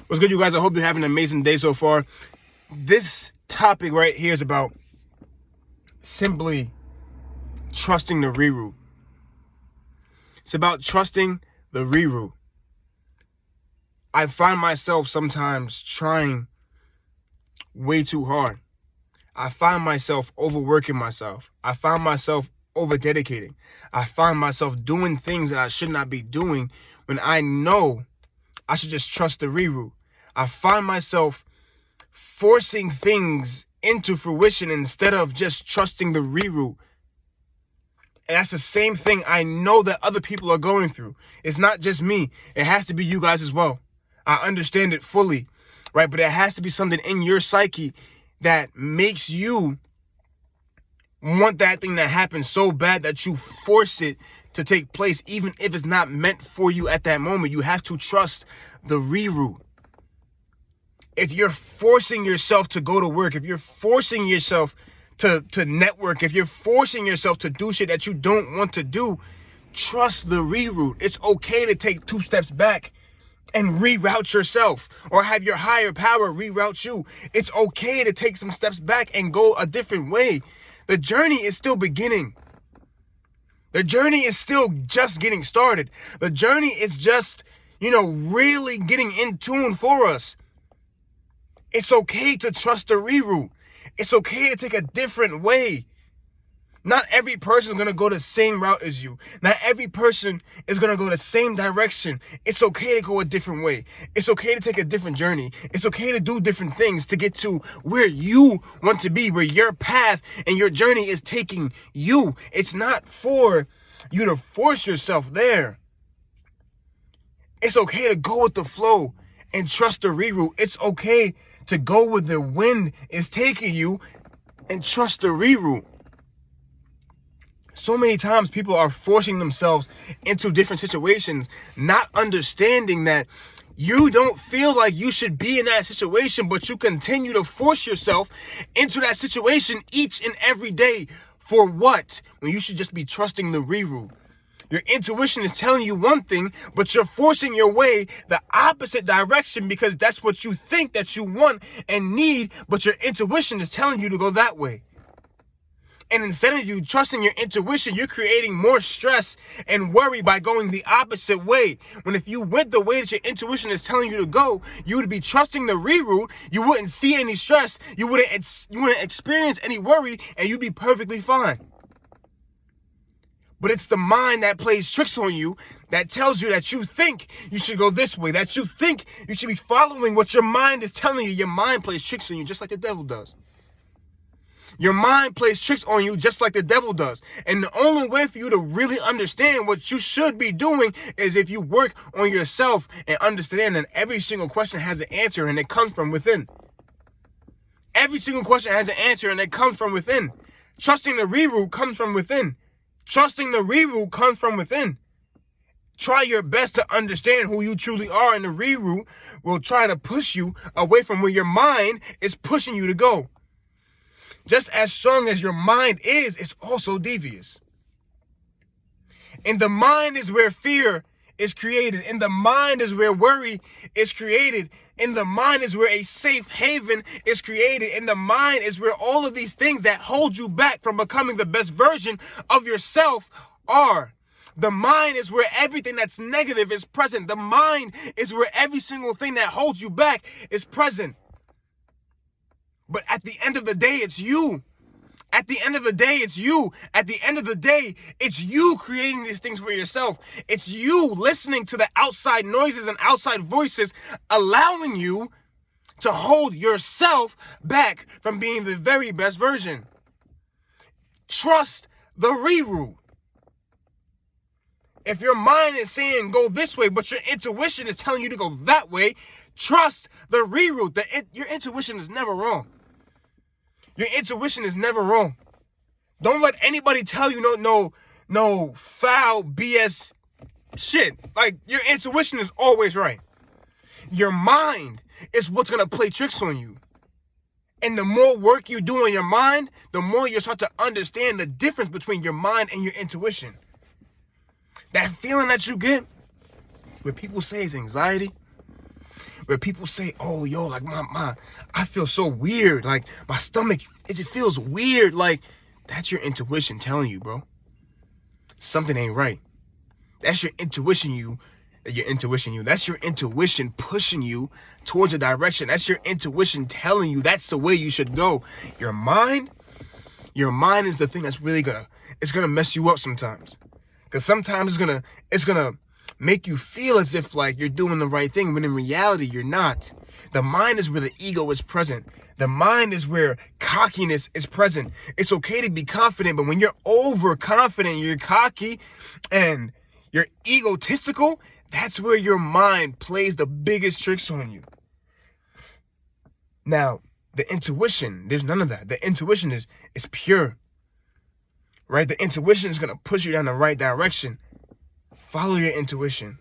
What's good, you guys? I hope you're having an amazing day so far. This topic right here is about simply trusting the reroute. It's about trusting the reroute. I find myself sometimes trying way too hard. I find myself overworking myself. I find myself over-dedicating. I find myself doing things that I should not be doing when I know I should just trust the reroute. I find myself forcing things into fruition instead of just trusting the reroute. And that's the same thing I know that other people are going through. It's not just me. It has to be you guys as well. I understand it fully, right? But it has to be something in your psyche that makes you want that thing to happen so bad that you force it to take place, even if it's not meant for you at that moment. You have to trust the reroute. If you're forcing yourself to go to work, if you're forcing yourself to network, if you're forcing yourself to do shit that you don't want to do, trust the reroute. It's okay to take 2 steps back and reroute yourself, or have your higher power reroute you. It's okay to take some steps back and go a different way. The journey is still beginning. The journey is still just getting started. The journey is just, really getting in tune for us. It's okay to trust the reroute. It's okay to take a different way. Not every person is going to go the same route as you. Not every person is going to go the same direction. It's okay to go a different way. It's okay to take a different journey. It's okay to do different things to get to where you want to be, where your path and your journey is taking you. It's not for you to force yourself there. It's okay to go with the flow and trust the reroute. It's okay to go where the wind is taking you and trust the reroute. So many times people are forcing themselves into different situations, not understanding that you don't feel like you should be in that situation, but you continue to force yourself into that situation each and every day. For what? When you should just be trusting the reroute. Your intuition is telling you one thing, but you're forcing your way the opposite direction because that's what you think that you want and need, but your intuition is telling you to go that way. And instead of you trusting your intuition, you're creating more stress and worry by going the opposite way. When if you went the way that your intuition is telling you to go, you would be trusting the reroute. You wouldn't see any stress. You wouldn't experience any worry, and you'd be perfectly fine. But it's the mind that plays tricks on you, that tells you that you think you should go this way, that you think you should be following what your mind is telling you. Your mind plays tricks on you just like the devil does. Your mind plays tricks on you just like the devil does. And the only way for you to really understand what you should be doing is if you work on yourself and understand that every single question has an answer and it comes from within. Every single question has an answer and it comes from within. Trusting the reroute comes from within. Trusting the reroute comes from within. Try your best to understand who you truly are, and the reroute will try to push you away from where your mind is pushing you to go. Just as strong as your mind is, it's also devious. And the mind is where fear is created. And the mind is where worry is created. And the mind is where a safe haven is created. And the mind is where all of these things that hold you back from becoming the best version of yourself are. The mind is where everything that's negative is present. The mind is where every single thing that holds you back is present. But at the end of the day, it's you. At the end of the day, it's you. At the end of the day, it's you creating these things for yourself. It's you listening to the outside noises and outside voices, allowing you to hold yourself back from being the very best version. Trust the reroute. If your mind is saying go this way, but your intuition is telling you to go that way, trust the reroute. Your intuition is never wrong. Your intuition is never wrong. Don't let anybody tell you no foul BS shit. Like, your intuition is always right. Your mind is what's going to play tricks on you. And the more work you do on your mind, the more you start to understand the difference between your mind and your intuition. That feeling that you get, where people say it's anxiety, where people say, oh, yo, like I feel so weird. Like my stomach, it just feels weird. Like that's your intuition telling you, bro. Something ain't right. That's your intuition, that's your intuition pushing you towards a direction. That's your intuition telling you that's the way you should go. Your mind is the thing that's really it's gonna mess you up sometimes. Because sometimes it's gonna make you feel as if like you're doing the right thing, when in reality you're not. The mind is where the ego is present. The mind is where cockiness is present. It's okay to be confident, but when you're overconfident, you're cocky, and you're egotistical, that's where your mind plays the biggest tricks on you. Now, the intuition, there's none of that. The intuition is pure, right? The intuition is going to push you down the right direction. Follow your intuition.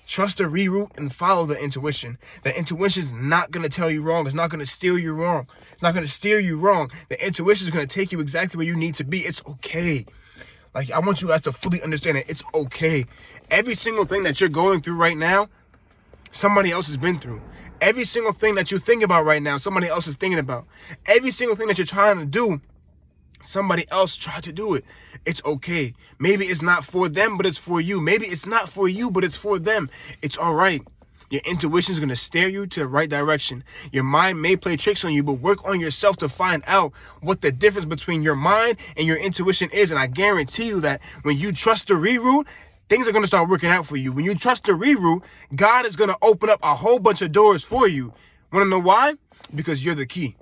Trust the reroute and follow the intuition. The intuition is not going to tell you wrong. It's not going to steer you wrong. It's not going to steer you wrong. The intuition is going to take you exactly where you need to be. It's okay. Like, I want you guys to fully understand it. It's okay. Every single thing that you're going through right now, somebody else has been through. Every single thing that you think about right now, somebody else is thinking about. Every single thing that you're trying to do, somebody else tried to do it. It's okay. Maybe it's not for them, but it's for you. Maybe it's not for you, but it's for them. It's all right. Your intuition is going to steer you to the right direction. Your mind may play tricks on you, but work on yourself to find out what the difference between your mind and your intuition is. And I guarantee you that when you trust the reroute, things are going to start working out for you. When you trust the reroute, God is going to open up a whole bunch of doors for you. Want to know why? Because you're the key.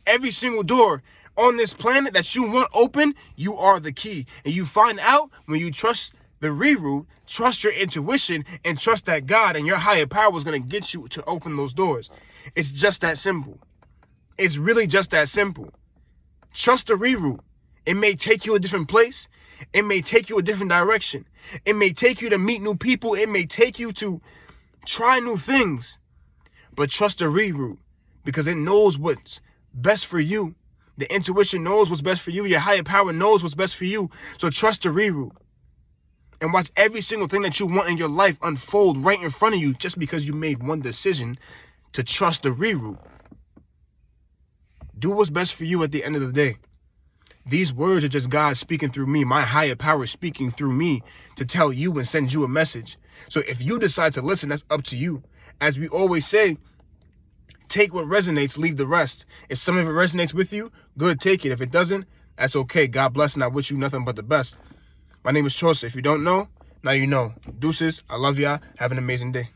Every single door on this planet that you want open, you are the key. And you find out when you trust the reroute, trust your intuition, and trust that God and your higher power is going to get you to open those doors. It's just that simple. It's really just that simple. Trust the reroute. It may take you a different place. It may take you a different direction. It may take you to meet new people. It may take you to try new things. But trust the reroute, because it knows what's best for you. The intuition knows what's best for you. Your higher power knows what's best for you. So trust the reroute. And watch every single thing that you want in your life unfold right in front of you just because you made one decision to trust the reroute. Do what's best for you at the end of the day. These words are just God speaking through me, my higher power speaking through me to tell you and send you a message. So if you decide to listen, that's up to you. As we always say, take what resonates, leave the rest. If some of it resonates with you, good, take it. If it doesn't, that's okay. God bless, and I wish you nothing but the best. My name is Chaucer. If you don't know, now you know. Deuces. I love y'all. Have an amazing day.